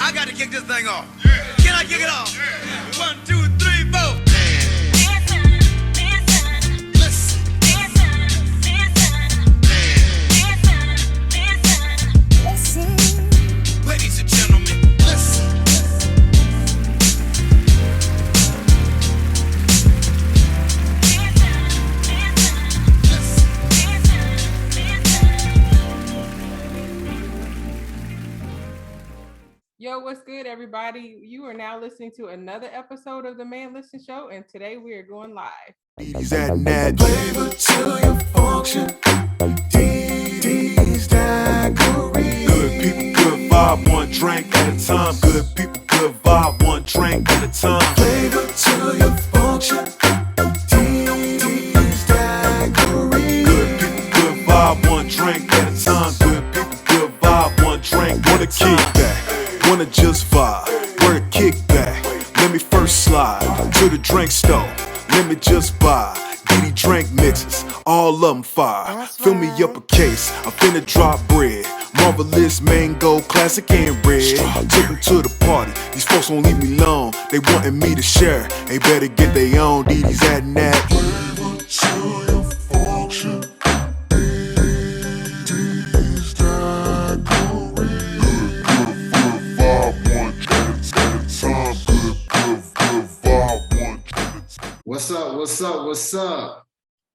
I got to kick this thing off. Can I kick it off? 1, 2, 3, 4. Ladies and gentlemen, listen. Yo, what's good, everybody? You are now listening to another episode of the Man Listen Show, and today we are going live. D's at Nat. Flavor to your function. D's daiquiri. Good people, good vibe, one drink at a time. Good people, good vibe, one drink at a time. Flavor to your function. D's daiquiri. Good people, good vibe, one drink at a time. Good people, good vibe, one drink. Wanna kick back, wanna just vibe. Word kick back. Let me first slide to the drink store. Let me just buy DD drink mixes, all of them fire. Fill me up a case, I'm finna drop bread. Marvelous mango, classic and red. Took them to the party, these folks won't leave me alone. They wanting me to share, they better get their own. DD's at Nat. What's up?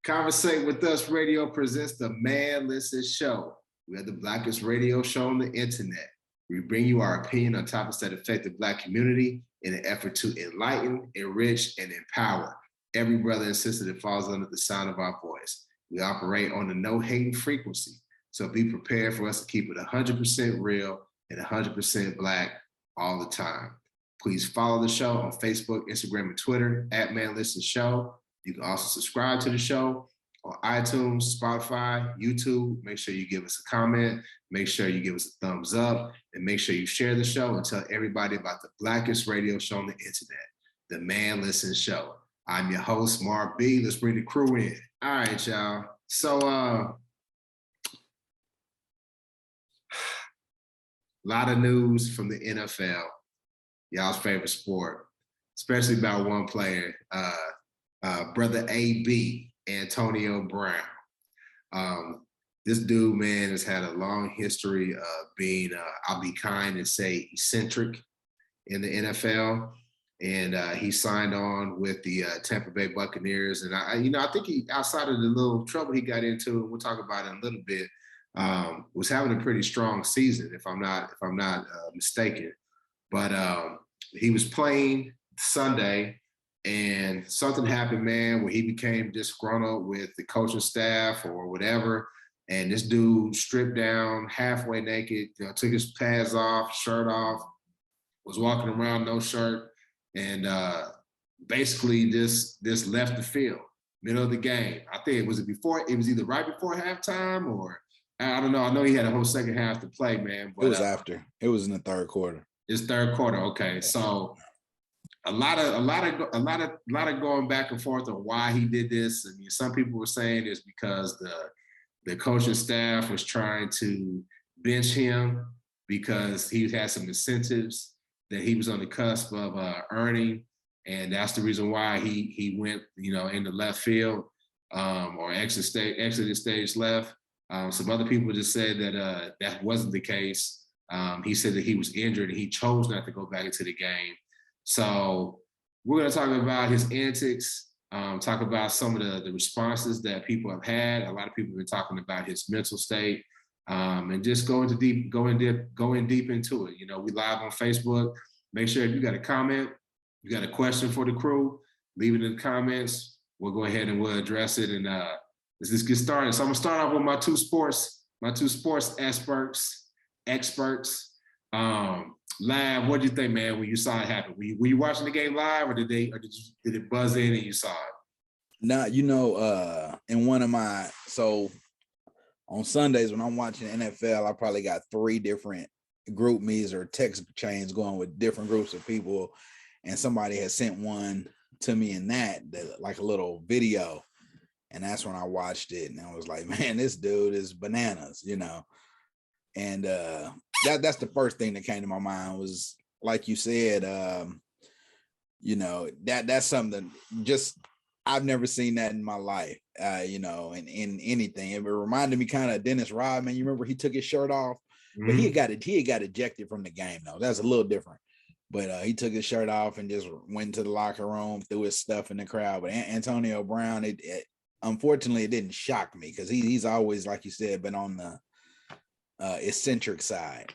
Conversate with Us Radio presents the Man Listen Show. We are the blackest radio show on the internet. We bring you our opinion on topics that affect the Black community in an effort to enlighten, enrich, and empower every brother and sister that falls under the sound of our voice. We operate on the no-hating frequency, so be prepared for us to keep it 100% real and 100% Black all the time. Please follow the show on Facebook, Instagram, and Twitter at Man Listen Show. You can also subscribe to the show on iTunes, Spotify, YouTube. Make sure you give us a comment. Make sure you give us a thumbs up. And make sure you share the show and tell everybody about the blackest radio show on the internet, the Man Listen Show. I'm your host, Mark B. Let's bring the crew in. All right, y'all. So, a lot of news from the NFL. Y'all's favorite sport, especially about one player, brother AB, Antonio Brown. This dude, man, has had a long history of being, I'll be kind and say eccentric in the NFL. And he signed on with the Tampa Bay Buccaneers. And I think he, outside of the little trouble he got into, and we'll talk about it in a little bit, was having a pretty strong season, if I'm not mistaken. But he was playing Sunday, and something happened, man, where he became disgruntled with the coaching staff or whatever. And this dude stripped down, halfway naked, took his pads off, shirt off, was walking around no shirt, and basically just left the field, middle of the game. I think it was either right before halftime, or I don't know. I know he had a whole second half to play, man. But it was after. It was in the third quarter. It's third quarter. Okay. So a lot of going back and forth on why he did this. I mean, some people were saying it's because the coaching staff was trying to bench him because he had some incentives that he was on the cusp of earning. And that's the reason why he went, in the left field or exited stage left. Some other people just said that that wasn't the case. He said that he was injured and he chose not to go back into the game. So we're going to talk about his antics, talk about some of the responses that people have had. A lot of people have been talking about his mental state, and just going deep into it. We live on Facebook. Make sure if you got a comment, you got a question for the crew, leave it in the comments. We'll go ahead and we'll address it. And let's just get started. So I'm gonna start off with my two sports experts. Live, what do you think, man, when you saw it happen? Were you watching the game live, or did it buzz in and you saw it? Nah, in one of on Sundays when I'm watching NFL, I probably got 3 different group me's or text chains going with different groups of people, and somebody had sent one to me in that like a little video, and that's when I watched it, and I was like, man, this dude is bananas, And that's the first thing that came to my mind was like you said, that's something just I've never seen that in my life, in anything. It reminded me kind of Dennis Rodman. You remember he took his shirt off, but he had got ejected from the game though. That's a little different. But he took his shirt off and just went to the locker room, threw his stuff in the crowd. But Antonio Brown, it unfortunately, it didn't shock me because he's always, like you said, been on the eccentric side.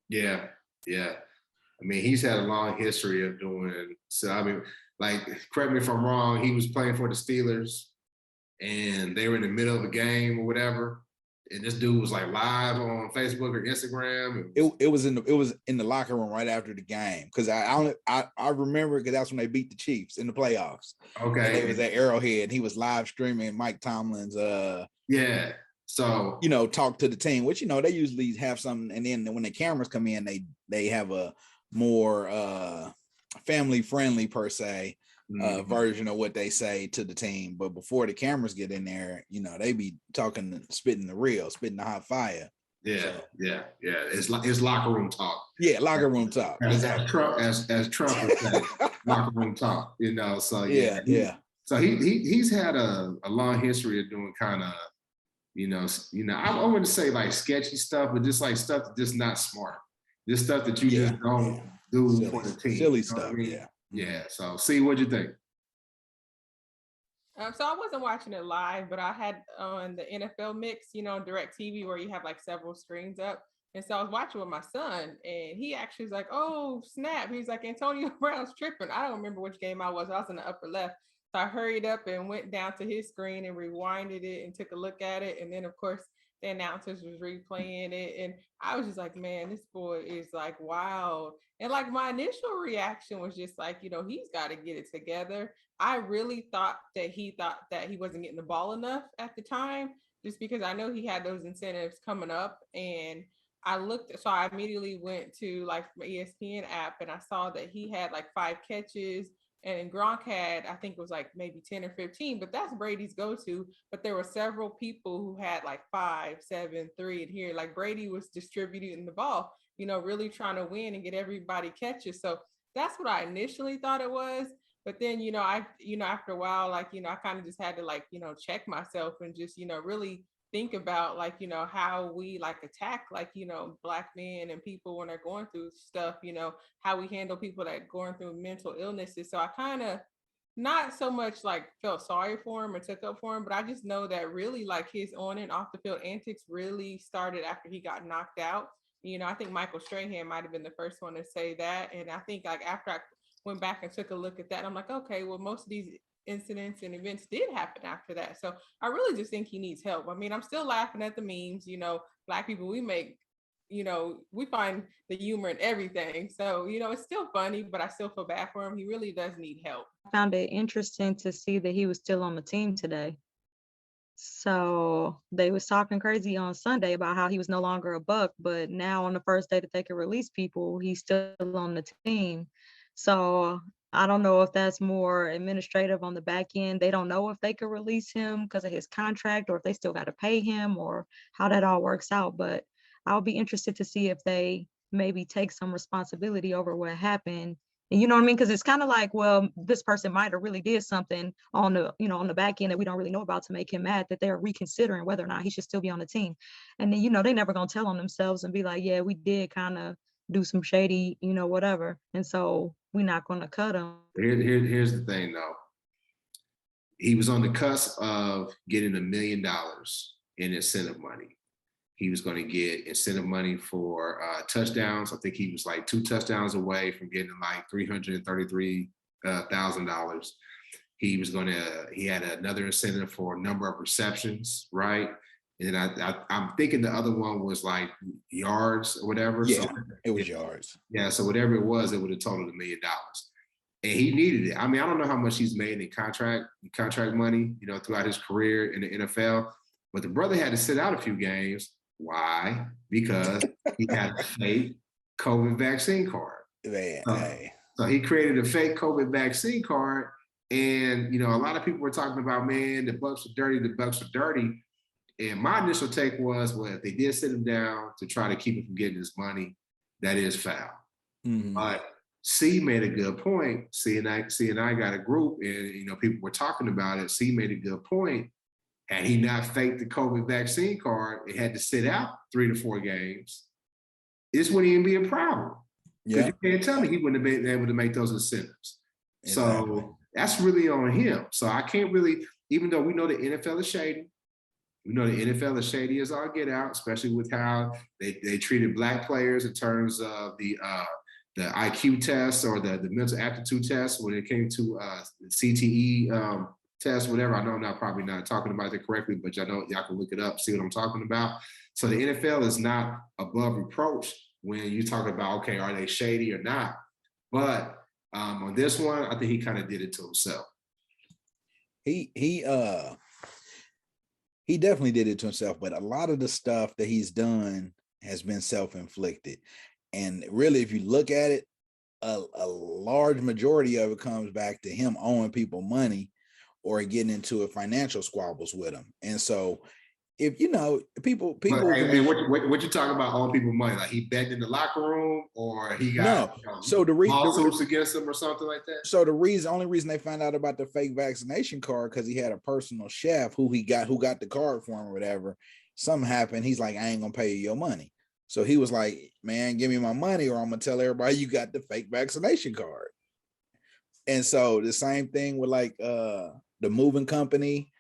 Yeah. I mean, he's had a long history of doing so. I mean, like, correct me if I'm wrong, he was playing for the Steelers and they were in the middle of a game or whatever. And this dude was like live on Facebook or Instagram. It was in the locker room right after the game because I remember because that's when they beat the Chiefs in the playoffs. Okay, it was at Arrowhead. And he was live streaming Mike Tomlin's. So talk to the team, which they usually have something, and then when the cameras come in, they have a more family friendly per se version of what they say to the team. But before the cameras get in there, they be talking, spitting the hot fire. Yeah. It's locker room talk. Yeah, locker room talk. As Trump would say, locker room talk. So yeah. So he's had a long history of doing kind of, I wouldn't say like sketchy stuff, but just like stuff that's just not smart. Just stuff that you just don't do for the team. Silly stuff. I mean? Yeah. So, see, what'd you think? So I wasn't watching it live, but I had on the NFL mix, Direct TV, where you have like several screens up. And so I was watching with my son, and he actually was like, "Oh, snap!" He's like, "Antonio Brown's tripping." I don't remember which game I was. I was in the upper left. So I hurried up and went down to his screen and rewinded it and took a look at it. And then, of course, the announcers was replaying it. And I was just like, man, this boy is like wild. And like my initial reaction was just like, he's got to get it together. I really thought that he wasn't getting the ball enough at the time, just because I know he had those incentives coming up. And so I immediately went to like my ESPN app and I saw that he had like 5 catches. And Gronk had, I think it was like maybe 10 or 15, but that's Brady's go-to. But there were several people who had like 5, 7, 3, and here, like Brady was distributing the ball, really trying to win and get everybody catches. So that's what I initially thought it was. But then, after a while, like, I kind of just had to like, check myself and just, really think about like, how we like attack like, Black men and people when they're going through stuff, how we handle people that are going through mental illnesses. So I kind of not so much like felt sorry for him or took up for him, but I just know that really like his on and off the field antics really started after he got knocked out. I think Michael Strahan might have been the first one to say that. And I think like after I went back and took a look at that, I'm like, okay, well, most of these incidents and events did happen after that. So I really just think he needs help. I mean, I'm still laughing at the memes, Black people, we make, we find the humor in everything. So, it's still funny, but I still feel bad for him. He really does need help. I found it interesting to see that he was still on the team today. So they was talking crazy on Sunday about how he was no longer a Buck, but now on the first day that they could release people, he's still on the team. So I don't know if that's more administrative on the back end. They don't know if they could release him because of his contract or if they still got to pay him or how that all works out. But I'll be interested to see if they maybe take some responsibility over what happened. And you know what I mean? Because it's kind of like, well, this person might have really did something on the, on the back end that we don't really know about to make him mad, that they're reconsidering whether or not he should still be on the team. And then, they never going to tell on themselves and be like, yeah, we did kind of do some shady, whatever. And so we're not going to cut him. Here's the thing, though. He was on the cusp of getting $1 million in incentive money. He was going to get incentive money for touchdowns. I think he was like 2 touchdowns away from getting like $333,000. He had another incentive for a number of receptions, right? And I'm thinking the other one was like yards or whatever. Yeah, so, it was yards. Yeah, so whatever it was, it would have totaled $1 million. And he needed it. I mean, I don't know how much he's made in contract money, throughout his career in the NFL. But the brother had to sit out a few games. Why? Because he had a fake COVID vaccine card. So he created a fake COVID vaccine card. And, a lot of people were talking about, man, the Bucks are dirty. And my initial take was, well, if they did sit him down to try to keep him from getting his money, that is foul. Mhm. But C made a good point. C and I got a group, and people were talking about it. C made a good point. Had he not faked the COVID vaccine card, it had to sit out 3 to 4 games. This wouldn't even be a problem. Because Yeah, you can't tell me he wouldn't have been able to make those incentives. exactly. So that's really on him. So I can't really, even though we know the NFL is shady, we know the NFL is shady as all get out, especially with how they treated black players in terms of the IQ test or the mental aptitude test when it came to the CTE test, whatever. I know I'm probably not talking about it correctly, but y'all can look it up, see what I'm talking about. So the NFL is not above reproach when you talk about, okay, are they shady or not? But on this one, I think he kind of did it to himself. He definitely did it to himself, but a lot of the stuff that he's done has been self-inflicted. And really, if you look at it, a large majority of it comes back to him owing people money or getting into a financial squabbles with them. And so if people But, can hey, what you talking about owing people money? Like he begged in the locker room, or he got so lawsuits against him or something like that? So the only reason they found out about the fake vaccination card, because he had a personal chef who got the card for him or whatever. Something happened. He's like, I ain't gonna pay you your money. So he was like, man, give me my money or I'm gonna tell everybody you got the fake vaccination card. And so the same thing with like the moving company.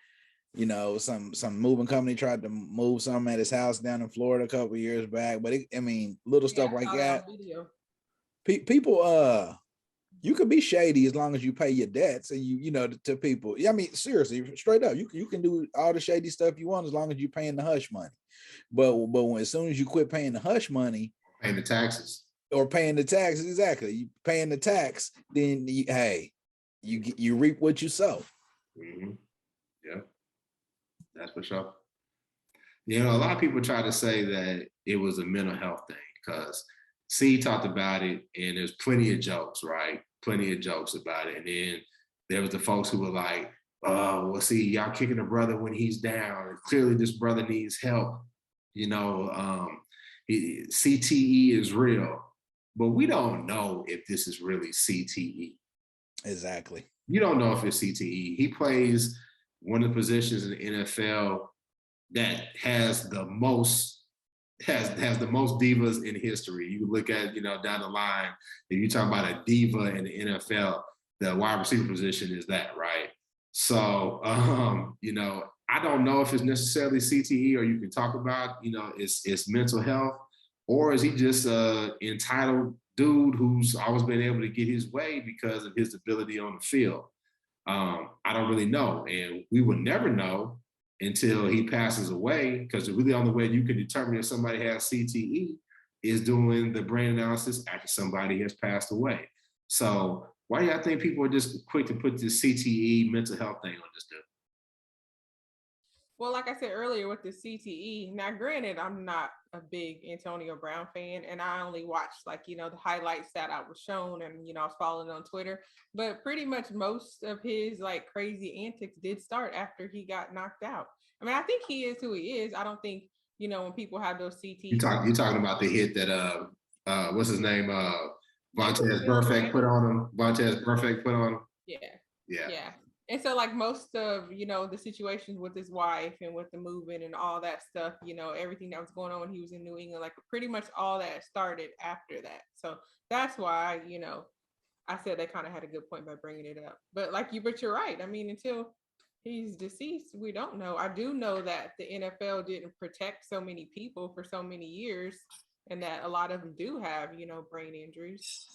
Some moving company tried to move something at his house down in Florida a couple of years back. But little stuff like that. People, you could be shady as long as you pay your debts and to people. I mean, seriously, straight up, you can do all the shady stuff you want as long as you're paying the hush money. But as soon as you quit paying the hush money, paying the taxes, exactly, you paying the tax, then you reap what you sow. Mm-hmm. Yeah, that's for sure. A lot of people try to say that it was a mental health thing because C talked about it, and there's plenty of jokes, right? Plenty of jokes about it. And then there was the folks who were like, oh, well, see, y'all kicking a brother when he's down. Clearly this brother needs help. CTE is real, but we don't know if this is really CTE. Exactly. You don't know if it's CTE. He plays one of the positions in the NFL that has the most divas in history. You look at, down the line, if you talk about a diva in the NFL, the wide receiver position is that, right? So, I don't know if it's necessarily CTE or you can talk about, it's mental health, or is he just a entitled dude who's always been able to get his way because of his ability on the field? I don't really know. And we will never know until he passes away, because really the only way you can determine if somebody has CTE is doing the brain analysis after somebody has passed away. So why do y'all think people are just quick to put this CTE mental health thing on this dude? Well, like I said earlier with the CTE, now granted, I'm not a big Antonio Brown fan, and I only watched the highlights that I was shown, and I was following on Twitter. But pretty much most of his crazy antics did start after he got knocked out. I mean, I think he is who he is. I don't think when people have those CTE. You're talking about the hit that what's his name? Vontez Burfict put on him. Vontez Burfict put on him. Yeah. And so most of, the situations with his wife and with the movement and all that stuff, everything that was going on when he was in New England, pretty much all that started after that. So that's why, I said they kind of had a good point by bringing it up. But but you're right. I mean, until he's deceased, we don't know. I do know that the NFL didn't protect so many people for so many years, and that a lot of them do have, brain injuries.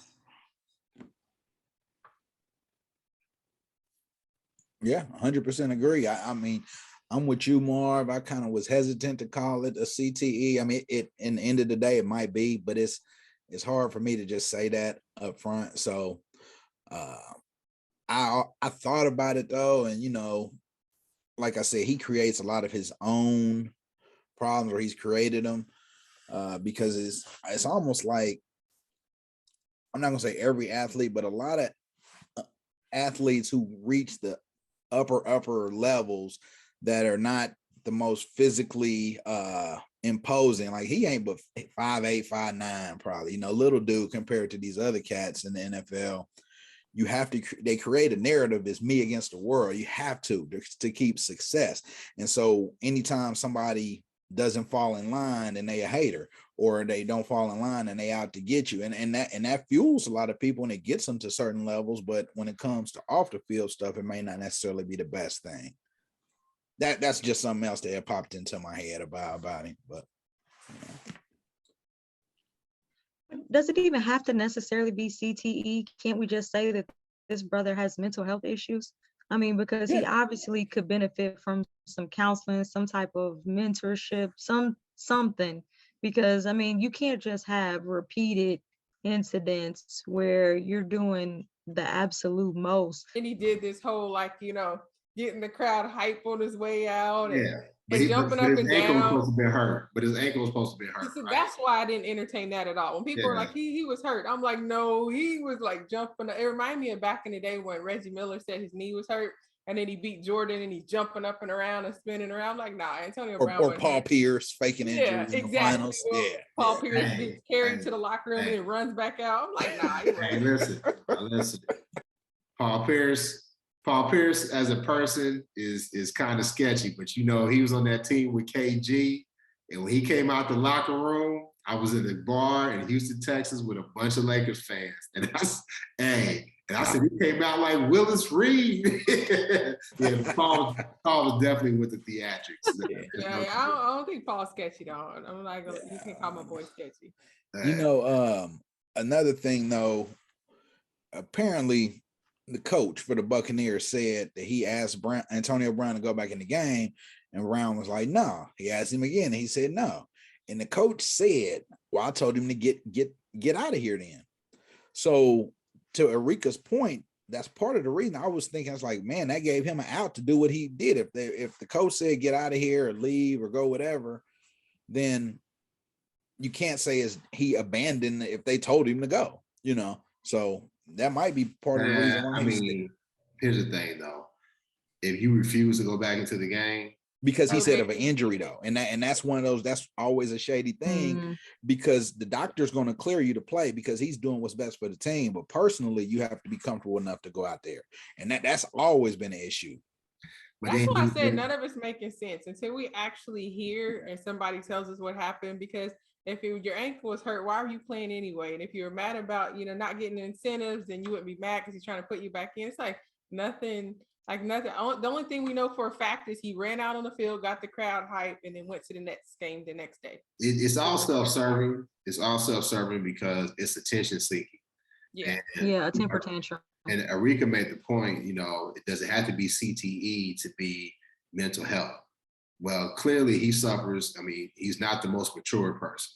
Yeah, 100% agree. I mean, I'm with you, Marv. I kind of was hesitant to call it a CTE. I mean, in the end of the day, it might be, but it's hard for me to just say that up front. So I thought about it though, and like I said, he creates a lot of his own problems, or he's created them, because it's almost like, I'm not gonna say every athlete, but a lot of athletes who reach the upper levels that are not the most physically imposing. Like he ain't but 5'8", 5'9", probably, little dude compared to these other cats in the NFL. You have to, they create a narrative as me against the world. You have to keep success. And so anytime somebody doesn't fall in line, and they a hater, or they don't fall in line and they out to get you. And that fuels a lot of people and it gets them to certain levels. But when it comes to off the field stuff, it may not necessarily be the best thing. That's just something else that popped into my head about him. But does it even have to necessarily be CTE? Can't we just say that this brother has mental health issues? I mean, because he obviously could benefit from some counseling, some type of mentorship, something. Because I mean, you can't just have repeated incidents where you're doing the absolute most. And he did this whole getting the crowd hype on his way out. Yeah. And jumping up and His ankle was down. supposed to be hurt. But his ankle was supposed to be hurt. So right? that's why I didn't entertain that at all. When people were like, he was hurt, I'm like, no, he was like jumping. It reminded me of back in the day when Reggie Miller said his knee was hurt, and then he beat Jordan and he's jumping up and around and spinning around. I'm like, nah, Antonio Brown. Or Paul Pierce faking injuries in the finals. Well, Paul Pierce gets carried to the locker room and then runs back out. I'm like, nah. Hey, listen. Paul Pierce as a person is kind of sketchy, but he was on that team with KG, and when he came out the locker room, I was in the bar in Houston, Texas, with a bunch of Lakers fans, and I said he came out like Willis Reed. Yeah, Paul was definitely with the theatrics. I don't think Paul's sketchy though. I'm like, you can call my boy sketchy. Another thing though, apparently the coach for the Buccaneers said that he asked Antonio Brown to go back in the game, and Brown was like, no. He asked him again, and he said no. And the coach said, well, I told him to get out of here then. So to Erika's point, that's part of the reason I was thinking, I was like, man, that gave him an out to do what he did. If the coach said get out of here or leave or go whatever, then you can't say he abandoned if they told him to go, So that might be part of the reason why. Here's the thing though. If you refuse to go back into the game, because he said of an injury though, and that's one of those, that's always a shady thing, because the doctor's going to clear you to play because he's doing what's best for the team, but personally you have to be comfortable enough to go out there, and that's always been an issue. That's why I said none of it's making sense until we actually hear and somebody tells us what happened. Because if your ankle was hurt, why are you playing anyway? And if you're mad about not getting incentives, then you wouldn't be mad because he's trying to put you back in. It's like nothing. The only thing we know for a fact is he ran out on the field, got the crowd hype, and then went to the next game the next day. It's all self-serving. It's all self-serving because it's attention seeking. Yeah. A temper tantrum. And Erika made the point, it doesn't have to be CTE to be mental health. Well, clearly he suffers. I mean, he's not the most mature person.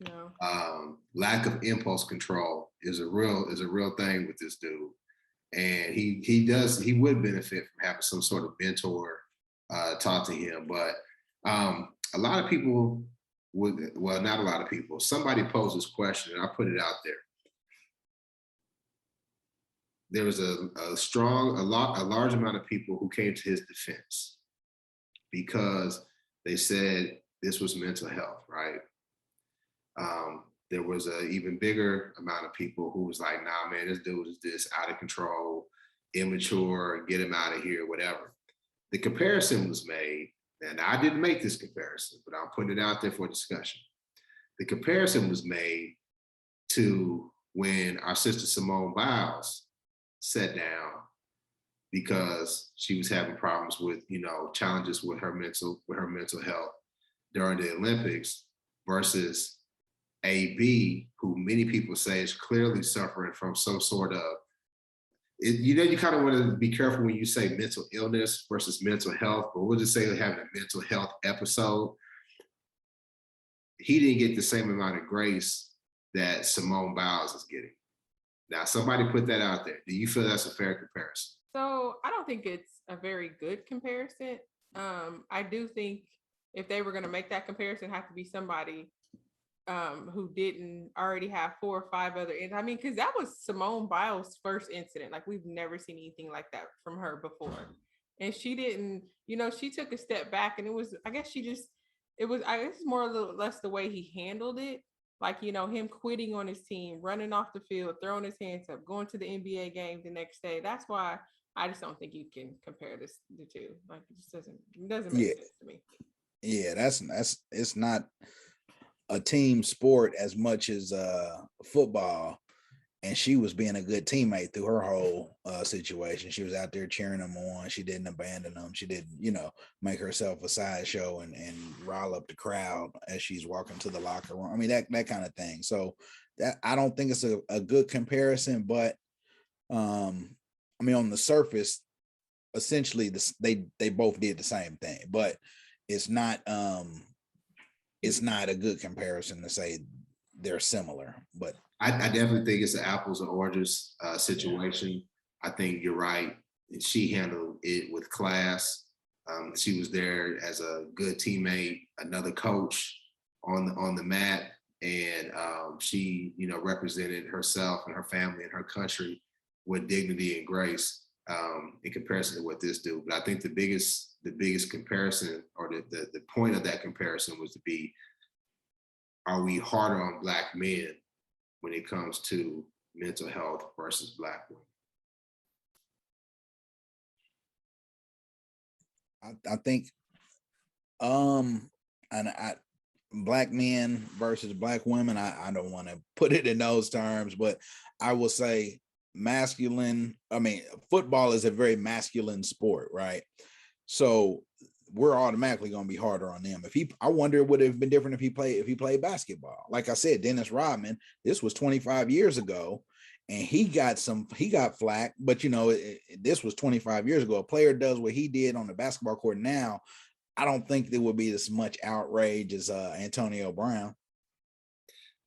No. Lack of impulse control is a real thing with this dude. And he would benefit from having some sort of mentor talk to him. But a lot of people not a lot of people, somebody posed this question and I put it out there. There was a large amount of people who came to his defense because they said this was mental health, right? There was an even bigger amount of people who was like, nah, man, this dude is this out of control, immature, get him out of here, whatever. The comparison was made, and I didn't make this comparison, but I'm putting it out there for discussion. The comparison was made to when our sister Simone Biles sat down because she was having problems with, challenges with her mental health during the Olympics versus AB, who many people say is clearly suffering from some sort of, you kind of want to be careful when you say mental illness versus mental health, but we'll just say they're having a mental health episode. He didn't get the same amount of grace that Simone Biles is getting. Now, somebody put that out there. Do you feel that's a fair comparison? So I don't think it's a very good comparison. I do think if they were going to make that comparison, it have to be somebody who didn't already have 4 or 5 other. I mean, because that was Simone Biles' first incident. Like, we've never seen anything like that from her before. and she didn't, she took a step back, and it was, I guess I guess more or less the way he handled it. Like, him quitting on his team, running off the field, throwing his hands up, going to the NBA game the next day. That's why I just don't think you can compare the two. Like, it doesn't make Yeah. sense to me. Yeah, that's it's not a team sport as much as football. And she was being a good teammate through her whole situation. She was out there cheering them on. She didn't abandon them. She didn't, make herself a sideshow and rile up the crowd as she's walking to the locker room. I mean, that kind of thing. So that, I don't think it's a good comparison, but I mean, on the surface, essentially they both did the same thing, but it's not a good comparison to say they're similar. But I definitely think it's an apples and oranges situation. I think you're right. She handled it with class. She was there as a good teammate, another coach on the mat, and she, represented herself and her family and her country with dignity and grace in comparison to what this do. But I think the biggest comparison, or the point of that comparison, was to be, are we harder on Black men when it comes to mental health versus Black women? I think and Black men versus Black women, I don't want to put it in those terms, but I will say masculine. I mean, football is a very masculine sport, right? So we're automatically going to be harder on them. I wonder it would have been different if he played basketball. Like I said, Dennis Rodman, this was 25 years ago, and he got flack, but this was 25 years ago. A player does what he did on the basketball court now, I don't think there would be as much outrage as Antonio Brown.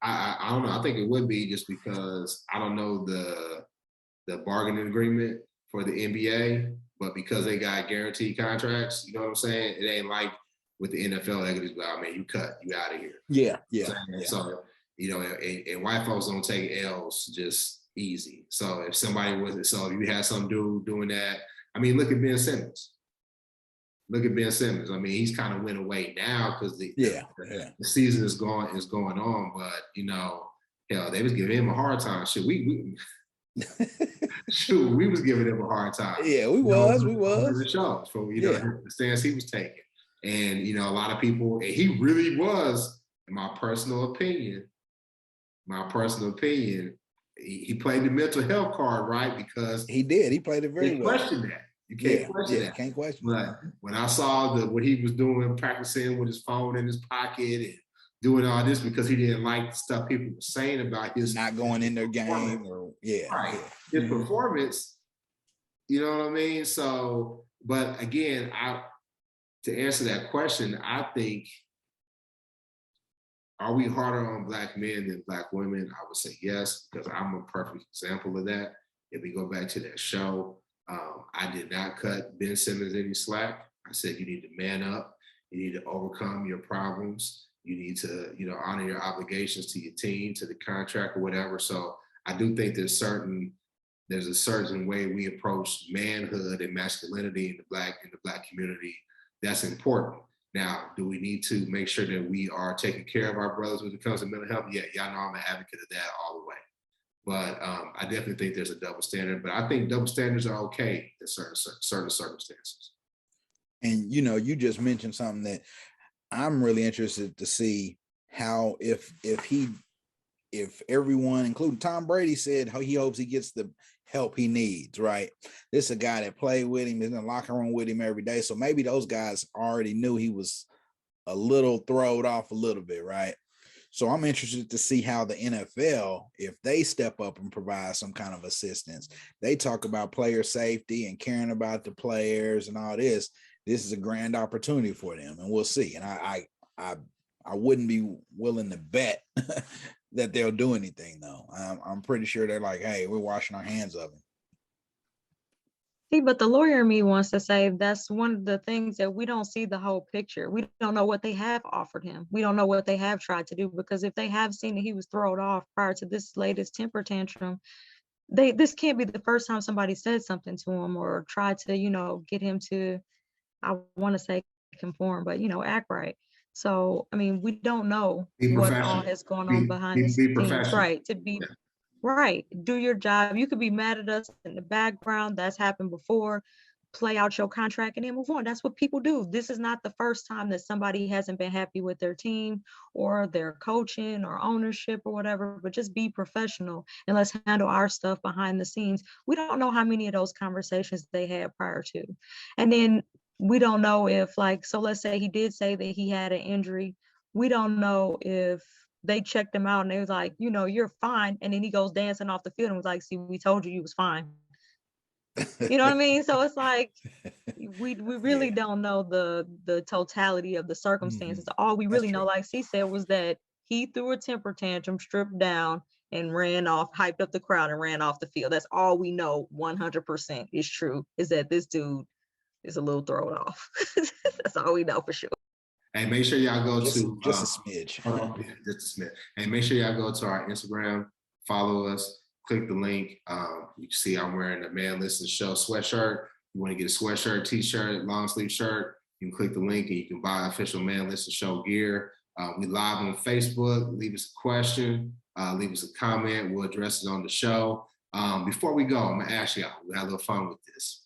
I don't know. I think it would be, just because I don't know the bargaining agreement for the NBA, but because they got guaranteed contracts, you know what I'm saying? It ain't like with the NFL, they can just go, "Oh, man, you cut, you out of here." Yeah. So, and white folks don't take L's just easy. So if you had some dude doing that, I mean, look at Ben Simmons. I mean, he's kind of went away now because the season is going on, but hell, they was giving him a hard time. Shit, we was giving him a hard time. Yeah, we was. The show for the stance he was taking, and a lot of people, and he really was, in my personal opinion, he played the mental health card right, because he did. He played it very well. Question that. You can't question that. Can't question. But when I saw what he was doing, practicing with his phone in his pocket and doing all this because he didn't like the stuff people were saying about his not going in their game, or his performance, you know what I mean? So, but again, to answer that question, I think, are we harder on Black men than Black women? I would say yes, because I'm a perfect example of that. If we go back to that show, I did not cut Ben Simmons any slack. I said, you need to man up. You need to overcome your problems. You need to, honor your obligations to your team, to the contract, or whatever. So I do think there's a certain way we approach manhood and masculinity in the black community that's important. Now, do we need to make sure that we are taking care of our brothers when it comes to mental health? Yeah, y'all know I'm an advocate of that all the way. But I definitely think there's a double standard. But I think double standards are okay in certain circumstances. And you just mentioned something that I'm really interested to see how if everyone, including Tom Brady, said how he hopes he gets the help he needs, right? This is a guy that played with him, is in the locker room with him every day. So maybe those guys already knew he was a little thrown off a little bit, right? So I'm interested to see how the NFL, if they step up and provide some kind of assistance. They talk about player safety and caring about the players and all this. This is a grand opportunity for them, and we'll see. And I wouldn't be willing to bet that they'll do anything, though. I'm pretty sure they're like, hey, we're washing our hands of him. See, but the lawyer in me wants to say that's one of the things that we don't see the whole picture. We don't know what they have offered him. We don't know what they have tried to do, because if they have seen that he was thrown off prior to this latest temper tantrum, this can't be the first time somebody said something to him or tried to, get him to, I want to say conform, but act right. So, I mean, we don't know Be what all professional. has gone on behind the Be scenes, professional. right? To be right, do your job. You could be mad at us in the background. That's happened before. Play out your contract and then move on. That's what people do. This is not the first time that somebody hasn't been happy with their team or their coaching or ownership or whatever, but just be professional and let's handle our stuff behind the scenes. We don't know how many of those conversations they had prior to. And then we don't know if, like, so let's say he did say that he had an injury. We don't know if they checked him out and they was like, you're fine. And then he goes dancing off the field and was like, see, we told you was fine. You know what I mean? So it's like we really don't know the totality of the circumstances. All we really know, like C said, was that he threw a temper tantrum, stripped down, and ran off, hyped up the crowd and ran off the field. That's all we know 100% is true, is that this dude is a little thrown off. That's all we know for sure. Hey, make sure y'all go to just a smidge. Just a smidge. And make sure y'all go to our Instagram, follow us, click the link. You can see I'm wearing a Man Listen Show sweatshirt. You want to get a sweatshirt, t-shirt, long sleeve shirt, you can click the link and you can buy official Man Listen Show gear. We live on Facebook. Leave us a question, leave us a comment. We'll address it on the show. Before we go, I'm gonna ask y'all, we had a little fun with this.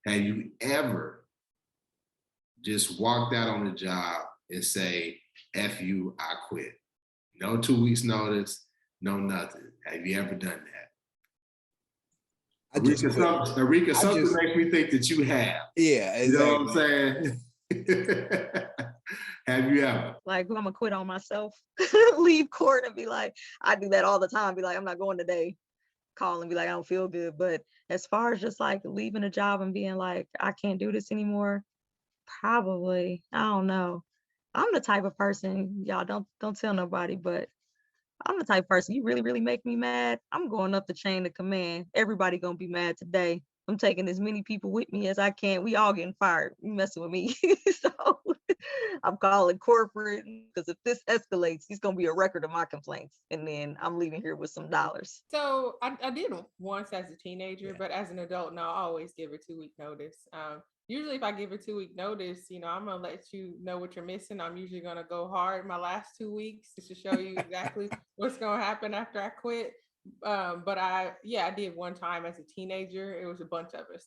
Have you ever just walked out on the job and say, F you, I quit? No 2 weeks notice, no nothing. Have you ever done that? Arika, something makes me think that you have. Yeah, exactly. You know what I'm saying? Have you ever? Like, I'm gonna quit on myself, leave court and be like, I do that all the time. Be like, I'm not going today. Call and be like, I don't feel good. But as far as just like leaving a job and being like, I can't do this anymore, probably, I don't know. I'm the type of person, y'all don't tell nobody, but I'm the type of person, you really, really make me mad, I'm going up the chain of command. Everybody gonna be mad today. I'm taking as many people with me as I can. We all getting fired. You messing with me. So I'm calling corporate, because if this escalates, it's gonna be a record of my complaints. And then I'm leaving here with some dollars. So I did once as a teenager, but as an adult, no, I always give a 2 week notice. Usually if I give a 2 week notice, I'm gonna let you know what you're missing. I'm usually gonna go hard my last 2 weeks just to show you exactly what's gonna happen after I quit. But I did one time as a teenager. It was a bunch of us.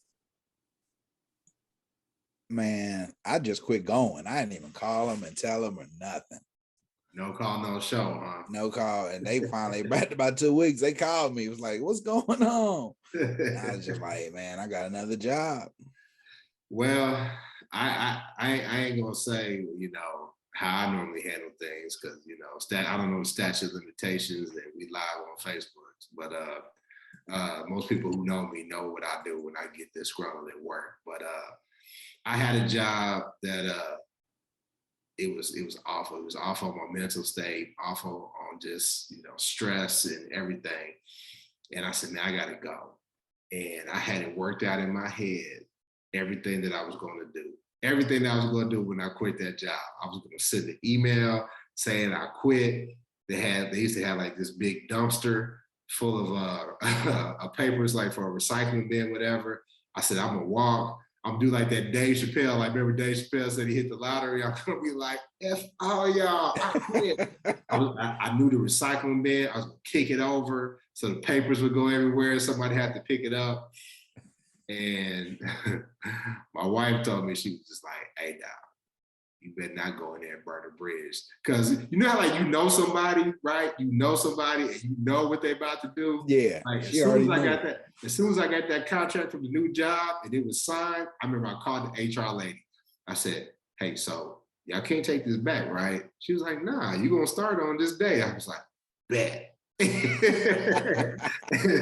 Man, I just quit going. I didn't even call them and tell them or nothing. No call, no show, huh? No call. And they finally, back about 2 weeks, they called me. It was like, what's going on? And I was just like, man, I got another job. Well, I ain't gonna say, how I normally handle things, because I don't know the statute of limitations that we live on Facebook, but most people who know me know what I do when I get this scroll at work. But I had a job that it was awful. It was awful on my mental state, awful on just stress and everything. And I said, man, I gotta go. And I had it worked out in my head everything that I was going to do. Everything that I was going to do when I quit that job. I was going to send an email saying I quit. They used to have like this big dumpster full of papers, like for a recycling bin, whatever. I said, I'm gonna walk. I'm do like that Dave Chappelle. Like, remember Dave Chappelle said he hit the lottery? I'm gonna be like, F all y'all, I quit. I knew the recycling bin. I was gonna kick it over so the papers would go everywhere. Somebody had to pick it up. And my wife told me, she was just like, hey, Doc, you better not go in there and burn a bridge. Because you know how like somebody, right? You know somebody and you know what they're about to do. Yeah. Like as soon as I got that contract from the new job and it was signed, I remember I called the HR lady. I said, hey, so y'all can't take this back, right? She was like, nah, you're gonna start on this day. I was like, bet.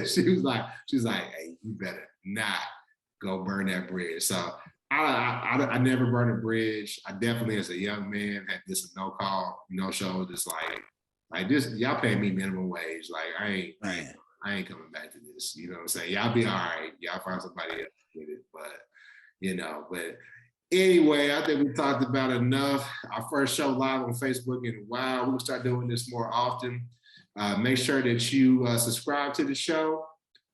she was like, hey, you better not go burn that bridge. So I never burned a bridge. I definitely, as a young man, had this no call, no show. Just like this, y'all pay me minimum wage. Like I ain't coming back to this. You know what I'm saying? Y'all be all right. Y'all find somebody else with it. But anyway, I think we talked about enough. Our first show live on Facebook in a while. We'll start doing this more often. Make sure that you subscribe to the show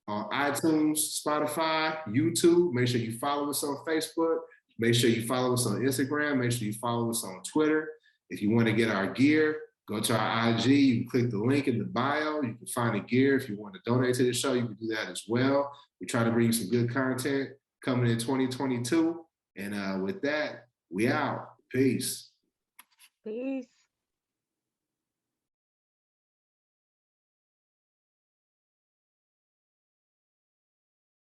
on iTunes, Spotify, YouTube. Make sure you follow us on Facebook. Make sure you follow us on Instagram. Make sure you follow us on Twitter. If you want to get our gear, go to our IG. You can click the link in the bio. You can find the gear. If you want to donate to the show, you can do that as well. We try to bring you some good content coming in 2022. And with that, we out. Peace. Peace.